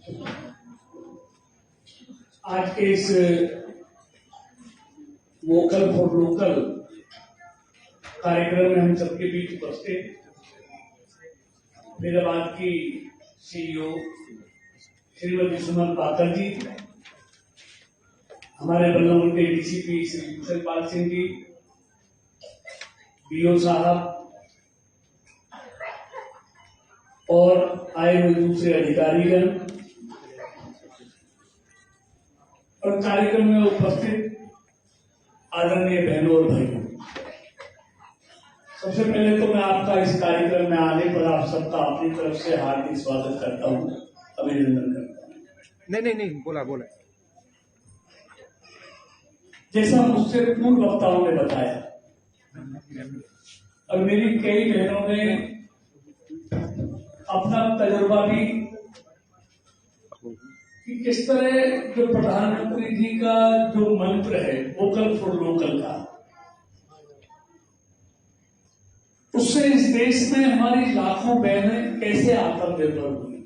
आज के इस वोकल फॉर लोकल कार्यक्रम में हम सबके बीच उपस्थित फरीदाबाद की सीईओ श्रीमती सुमन पाकर जी, हमारे बल्लभगढ़ के डीसीपी श्री कुशलपाल सिंह जी, बीओ साहब और आए हुए दूसरे अधिकारीगण और कार्यक्रम में उपस्थित आदरणीय बहनों और भाइयों, सबसे पहले तो मैं आपका इस कार्यक्रम में आने पर आप सबका अपनी तरफ से हार्दिक स्वागत करता हूं, अभिनंदन करता हूं। नहीं बोला जैसा मुझसे पूर्व वक्ताओं ने बताया और मेरी कई बहनों ने अपना तजुर्बा भी कि किस तरह जो प्रधानमंत्री जी का जो मंत्र है वोकल फॉर लोकल का, उससे इस देश में हमारी लाखों बहनें कैसे आत्मनिर्भर हुई,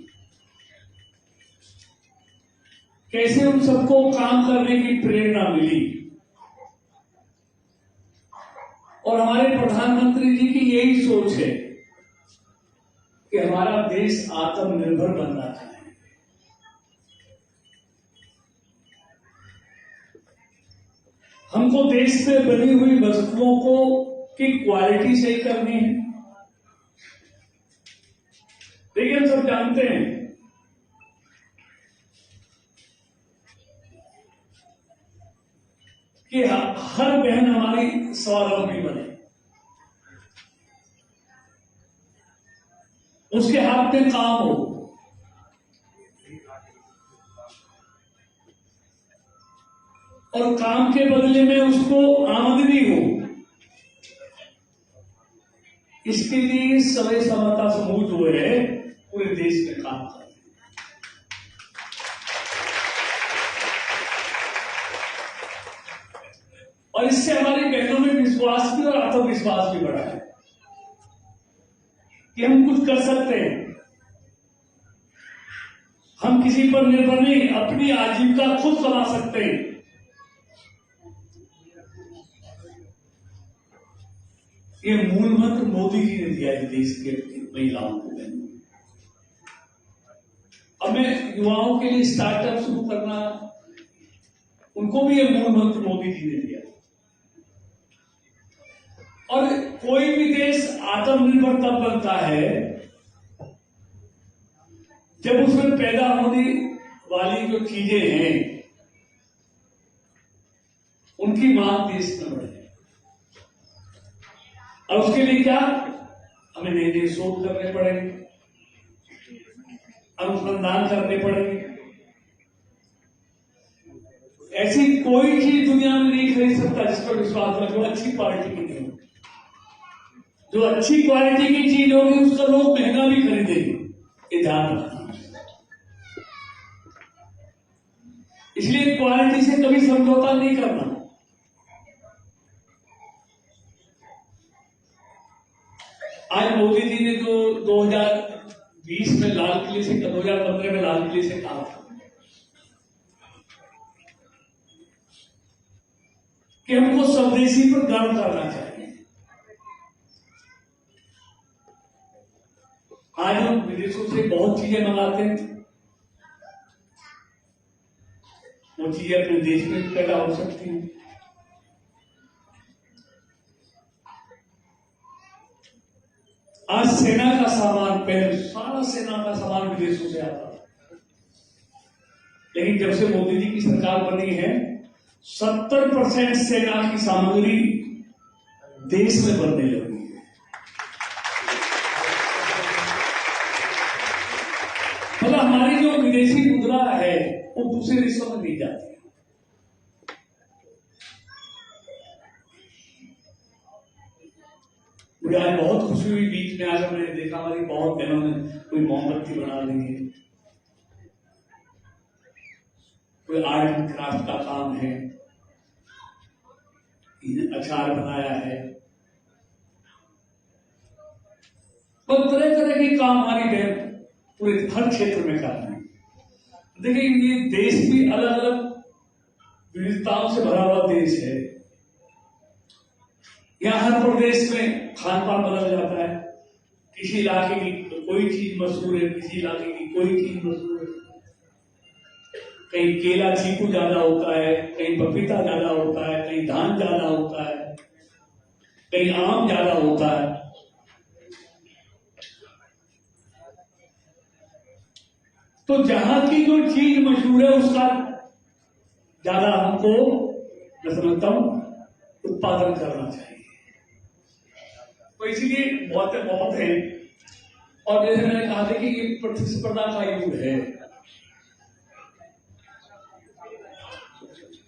कैसे उन सबको काम करने की प्रेरणा मिली। और हमारे प्रधानमंत्री जी की यही सोच है कि हमारा देश आत्मनिर्भर बनना चाहिए। हमको देश में बनी हुई वस्तुओं को की क्वालिटी सही करनी है। देखिए, हम सब जानते हैं कि हर बहन हमारी स्वावलंबी बने, उसके हाथ में काम हो, और काम के बदले में उसको आमदनी हो। इसके लिए सवै समता समूह जो है पूरे देश में काम कर रहे हैं। और इससे हमारी बहनों में विश्वास भी और आत्मविश्वास भी बढ़ा है कि हम कुछ कर सकते हैं, हम किसी पर निर्भर नहीं, अपनी आजीविका खुद कमा सकते हैं। ये मूल मंत्र मोदी जी ने दिया है देश के महिलाओं को, बहनों। अब मैं युवाओं के लिए स्टार्टअप शुरू करना, उनको भी ये मूल मंत्र मोदी जी ने दिया। और कोई भी देश आत्मनिर्भर तब बनता है जब उसमें पैदा होने वाली जो चीजें हैं उनकी मांग देश में बढ़े। और उसके लिए क्या, हमें नए नए शोध करने पड़ेंगे, अनुसंधान करने पड़ेंगे। ऐसी कोई चीज दुनिया में नहीं खरीद सकता जिस पर विश्वास रखे, अच्छी क्वालिटी की नहीं होगी। जो अच्छी क्वालिटी की चीज होगी उसका लोग महंगा भी खरीदेंगे, ये ध्यान रखना। इसलिए क्वालिटी से कभी समझौता नहीं करना। आज मोदी जी ने जो 2020 में लाल किले से, 2015 में लाल किले से कहा था कि हमको स्वदेशी पर गर्व करना चाहिए। आज हम विदेशों से बहुत चीजें मंगाते हैं, वो चीजें अपने देश में पैदा हो सकती हैं। आज सेना का सामान, पहले सारा सेना का सामान विदेशों से आता था, लेकिन जब से मोदी जी की सरकार बनी है 70% सेना की सामग्री देश में बनने लगी है। मतलब हमारी जो विदेशी मुद्रा है वो दूसरे देशों में नहीं जाती है। मुझे आज बहुत खुशी हुई, बीच में आकर मैंने देखा हमारी बहुत बहनों ने कोई मोमबत्ती बना ली है, कोई आर्ट एंड क्राफ्ट का काम है, अचार बनाया है, और तरह तरह के काम हमारी बहन पूरे हर क्षेत्र में कर रहे हैं। देखिए, ये देश भी अलग अलग विविधताओं से भरा हुआ देश है। यहाँ हर प्रदेश में खान पान बदल जाता है। किसी इलाके की कोई चीज मशहूर है, किसी इलाके की कोई चीज मशहूर है। कहीं केला चीकू ज्यादा होता है, कहीं पपीता ज्यादा होता है, कहीं धान ज्यादा होता है, कहीं आम ज्यादा होता है। तो जहां की जो चीज मशहूर है उसका ज्यादा हमको, मैं समझता हूं, उत्पादन करना चाहिए। तो इसीलिए बहुत है। और जैसे मैंने कहा था कि ये प्रतिस्पर्धा का युग है,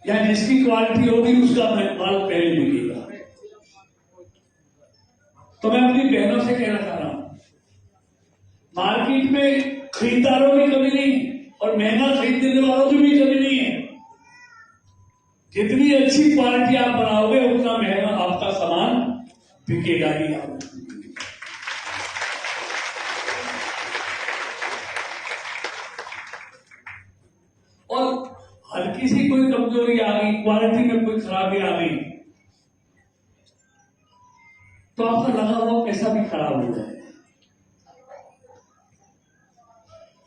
या जिसकी क्वालिटी होगी उसका माल पहले मिलेगा। तो मैं अपनी बहनों से कहना चाह रहा हूं, मार्केट में खरीदारों की कमी नहीं और महंगा खरीदने वालों की भी कमी नहीं है। जितनी अच्छी क्वालिटी आप बनाओगे उतना महंगा आपका सामान बिकेगा ही। आप और हल्की सी कोई कमजोरी आ गई, क्वालिटी में कोई खराबी आ गई, तो आपका लगा हुआ पैसा भी खराब हो जाए।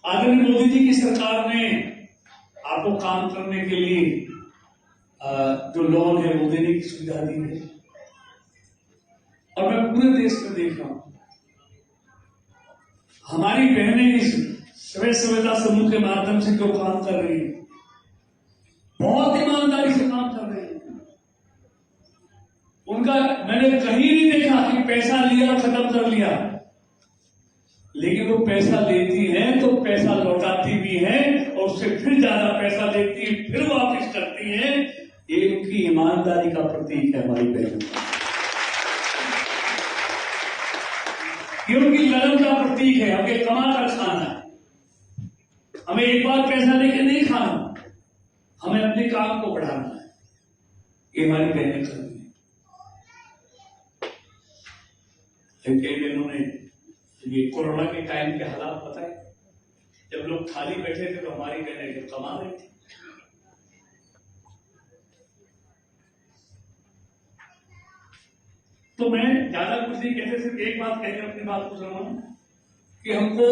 आदरणीय मोदी जी की सरकार ने आपको काम करने के लिए जो लोन है वो देने की सुविधा दी है। और मैं पूरे देश में देख रहा हूं, हमारी बहनें इस स्वयं सहायता समूह के माध्यम से जो काम कर रही है, बहुत ईमानदारी से काम कर रहे हैं। उनका मैंने कहीं नहीं देखा कि पैसा लिया खत्म कर लिया, लेकिन वो पैसा लेती हैं तो पैसा लौटाती भी हैं और उससे फिर ज्यादा पैसा लेती हैं, फिर वापस करती हैं। ये उनकी ईमानदारी का प्रतीक है हमारी बहनों का, ये उनकी लगन का प्रतीक है। हमें कमा कर खाना है, हमें एक बार पैसा लेके नहीं खाना, हमें अपने काम को बढ़ाना है। ये हमारी बहनें करती हैं। कई बहनों ने ये कोरोना के टाइम के हालात पता है, जब लोग खाली बैठे थे तो हमारी बहनें जो कमा रही थी। तो मैं ज्यादा कुछ नहीं कहते, सिर्फ एक बात कहकर अपनी बात को सुनाऊं कि हमको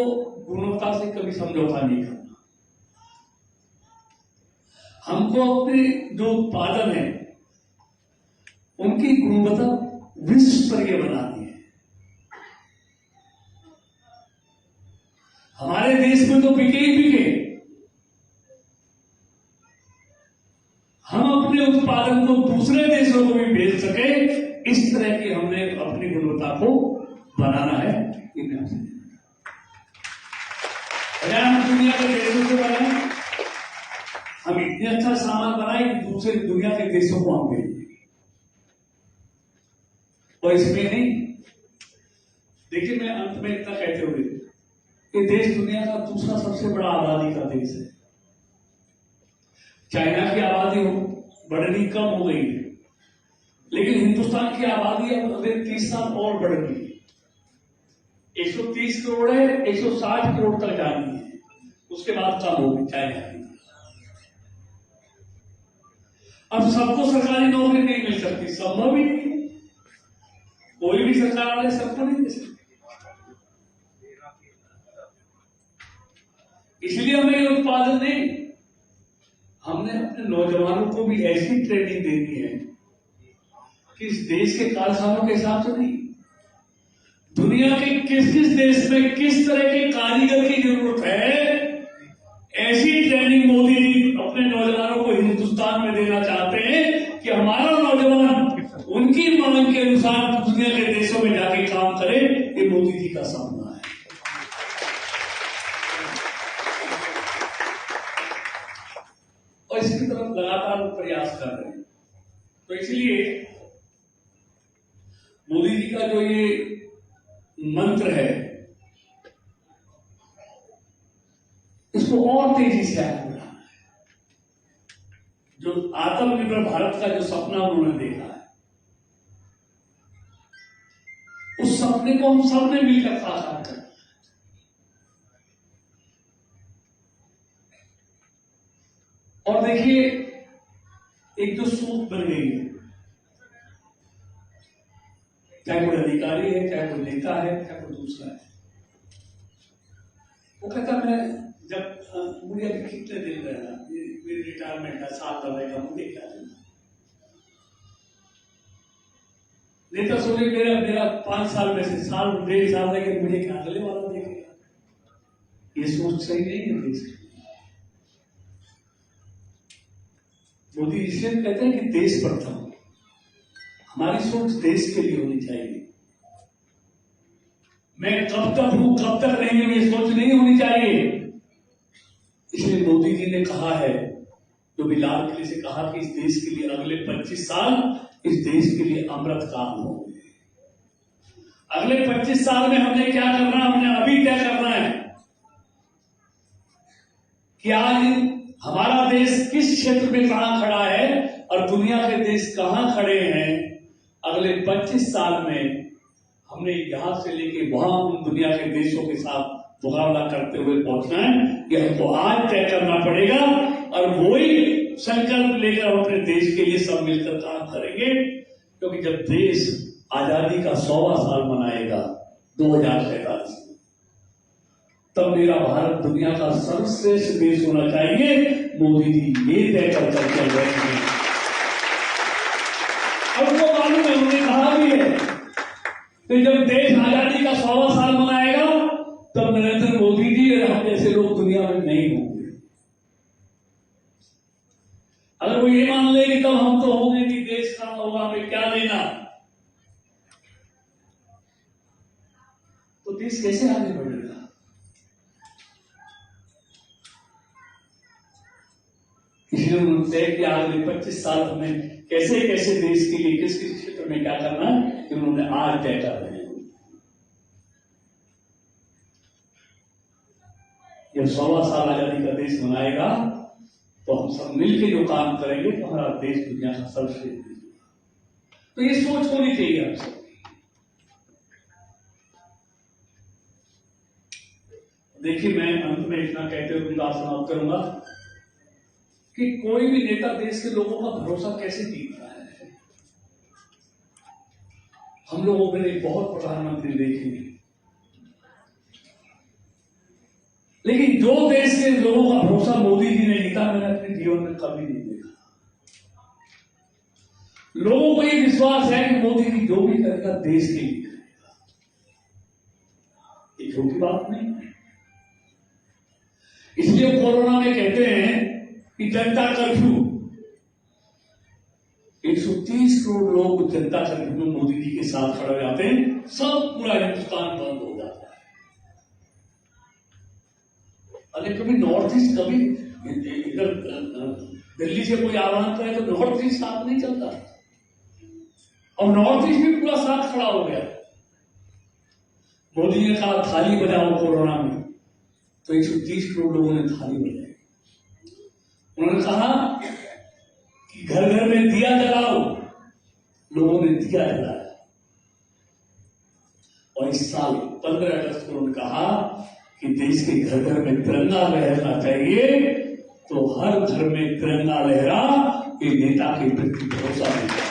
गुणवत्ता से कभी समझौता नहीं करना। हमको अपने जो उत्पादन है उनकी गुणवत्ता विश्व स्तरीय बनानी है। हमारे देश में तो बिके ही बिके, हम अपने उत्पादन को दूसरे देशों को भी भेज सके, इस तरह की हमने अपनी गुणवत्ता को बनाना है। हम दुनिया के देशों से बनाए, हम इतने अच्छा सामान बनाए कि दूसरे दुनिया के देशों को हम भेजें। और इसमें नहीं, देखिए मैं अंत में इतना कहते हुए कि देश दुनिया का दूसरा सबसे बड़ा आबादी का देश है। चाइना की आबादी बढ़नी कम हो गई है, लेकिन हिंदुस्तान की आबादी अब अगले 30 साल और बढ़ गई। 130 करोड़ है, 160 करोड़ तक जानी है, उसके बाद कम होगी चाइना की। अब सबको सरकारी नौकरी नहीं मिल सकती, संभव ही नहीं, कोई भी सरकार वाले सबको नहीं दे सकती। इसलिए हमें ये उत्पादन नहीं, हमने अपने नौजवानों को भी ऐसी ट्रेनिंग देनी है कि इस देश के कारखानों के हिसाब से नहीं, दुनिया के किस किस देश में किस तरह के कारीगर की जरूरत है, ऐसी ट्रेनिंग मोदी जी अपने नौजवानों को हिंदुस्तान में देना चाहते हैं कि हमारा नौजवान उनकी मांग के अनुसार दुनिया के देशों में जाके काम करे। ये मोदी जी का सपना है। और इसकी तरफ लगातार प्रयास कर रहे हैं। तो इसलिए मोदी जी का जो ये मंत्र है, इसको और तेजी से आगे बढ़ाना है। जो आत्मनिर्भर भारत का जो सपना उन्होंने देखा है, उस सपने को हम सबने मिलकर साकार करना है। और देखिए एक जो सूट बन गई है, चाहे कोई अधिकारी है, चाहे कोई नेता है, चाहे कोई दूसरा है, वो कहता मैं जब मुझे अभी कितने दिन रहना, मेरी रिटायरमेंट है, साल भर रहेगा, मुझे क्या देना। नेता सोचे मेरा मेरा 5 साल में से साल 1.5 साल रहेगा, मुझे क्या अगले वाला देखेगा। ये सोच सही नहीं है देश की। मोदी इसलिए कहते हैं कि देश प्रथम, हमारी सोच देश के लिए होनी चाहिए। मैं कब तक हूं कब तक नहीं हूं ये सोच नहीं होनी चाहिए। इसलिए मोदी जी ने कहा है, जो भी लाल किले से कहा कि इस देश के लिए अगले 25 साल इस देश के लिए अमृत काल होंगे। अगले 25 साल में हमने क्या करना, हमने अभी तय करना है कि आज हमारा देश किस क्षेत्र में कहां खड़ा है और दुनिया के देश कहां खड़े हैं। अगले 25 साल में हमने यहां से लेके वहां उन दुनिया के देशों के साथ मुकाबला करते हुए पहुंचना है। यह हमको आज तय करना पड़ेगा और वही संकल्प लेकर हम अपने देश के लिए सब मिलकर काम करेंगे। क्योंकि जब देश आजादी का 100वां साल मनाएगा 2047 में, तब मेरा भारत दुनिया का सर्वश्रेष्ठ देश होना चाहिए। मोदी जी ये तय कर चल रहे हैं और उनको मालूम है, उन्होंने कहा भी है कि जब देश आजादी का 100वां साल मनाएगा तब नरेंद्र मोदी जी और हम जैसे लोग दुनिया में नहीं होंगे। अगर वो ये मान ले कि तब हम तो होंगे कि देश का होगा, हमें क्या लेना, तो देश कैसे आगे बढ़ेगा। इसलिए उन्होंने तय किया अगले 25 साल हमें कैसे कैसे देश के लिए किस किस क्षेत्र में क्या करना है, कि उन्होंने आज तय कर रहे हैं। जब 100वां साल आजादी का देश मनाएगा तो हम सब मिलकर जो काम करेंगे तो हमारा देश दुनिया का सर्वश्रेष्ठ देश होगा। तो ये सोच होनी चाहिए हम सब। देखिए मैं अंत में इतना कहते हुए बात समाप्त करूंगा कि कोई भी नेता देश के लोगों का भरोसा कैसे जीतता है। हम लोगों ने बहुत प्रधानमंत्री देखे हैं, लेकिन जो देश के लोगों का भरोसा मोदी जी ने जीता, मैंने अपने जीवन में कभी नहीं देखा। लोगों को ये विश्वास है कि मोदी जी जो भी करेगा देश के लिए करेगा। ये झूठी बात नहीं है। इसलिए कोरोना में कहते हैं कि जनता कर्फ्यू, 130 करोड़ लोग जनता कर्फ्यू में मोदी जी के साथ खड़े हो जाते हैं, सब पूरा हिंदुस्तान बंद हो जाता है। अरे कभी नॉर्थ ईस्ट, कभी इधर दिल्ली से कोई आह्वान करे तो नॉर्थ ईस्ट साथ नहीं चलता, और नॉर्थ ईस्ट भी पूरा साथ खड़ा हो गया। मोदी ने कहा थाली बजाओ कोरोना में, तो 130 करोड़ लोगों ने थाली बजाई। उन्होंने कहा कि घर घर में दिया जलाओ, लोगों ने दिया जलाया। और इस साल 15 अगस्त को उन्होंने कहा कि देश के घर घर में तिरंगा लहरना चाहिए, तो हर घर में तिरंगा लहरा, ये नेता के प्रति भरोसा नहीं है।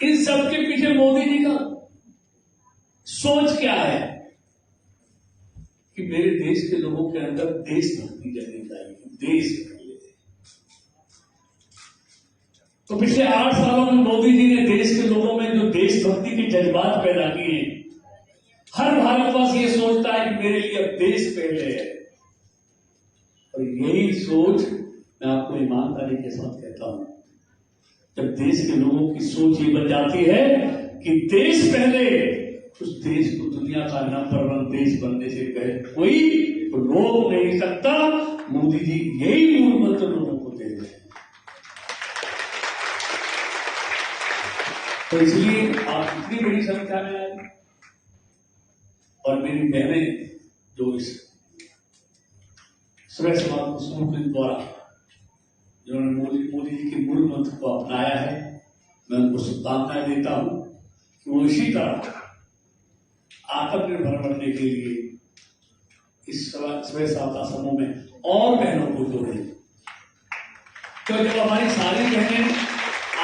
इन सबके पीछे मोदी जी का सोच क्या है कि मेरे देश के लोगों के अंदर देशभक्ति जगनी चाहिए, देश के लिए। तो पिछले 8 सालों में मोदी जी ने देश के लोगों में जो देशभक्ति के जज्बात पैदा किए, हर भारतवासी ये सोचता है कि मेरे लिए अब देश पहले है। और यही सोच मैं आपको ईमानदारी के साथ कहता हूं, जब देश के लोगों की सोच ये बन जाती है कि देश पहले, उस देश को दुनिया का नंबर 1 देश बनने से कोई रोक नहीं सकता। मोदी जी यही मूल मंत्र लोगों को दे रहे हैं। तो इसलिए आप इतनी बड़ी संख्या में आए, और मेरी बहनें जो इस सुबह समाज समूह के द्वारा जिन्होंने मोदी जी के मूल मंत्र को अपनाया है, मैं उनको शुभकामनाएं देता हूं कि वो इसी तरह आत्मनिर्भर बनने के लिए इस स्वयं सहायता समूह में और बहनों को जोड़े। तो जब हमारी सारी बहनें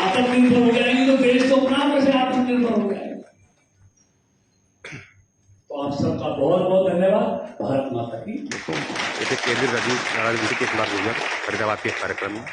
आत्मनिर्भर हो जाएंगी तो देश तो अपना कैसे आत्मनिर्भर हो जाएगा। तो आप सबका बहुत बहुत धन्यवाद। भारत माता की। केंद्रीय राज्य के फरीदाबाद के कार्यक्रम में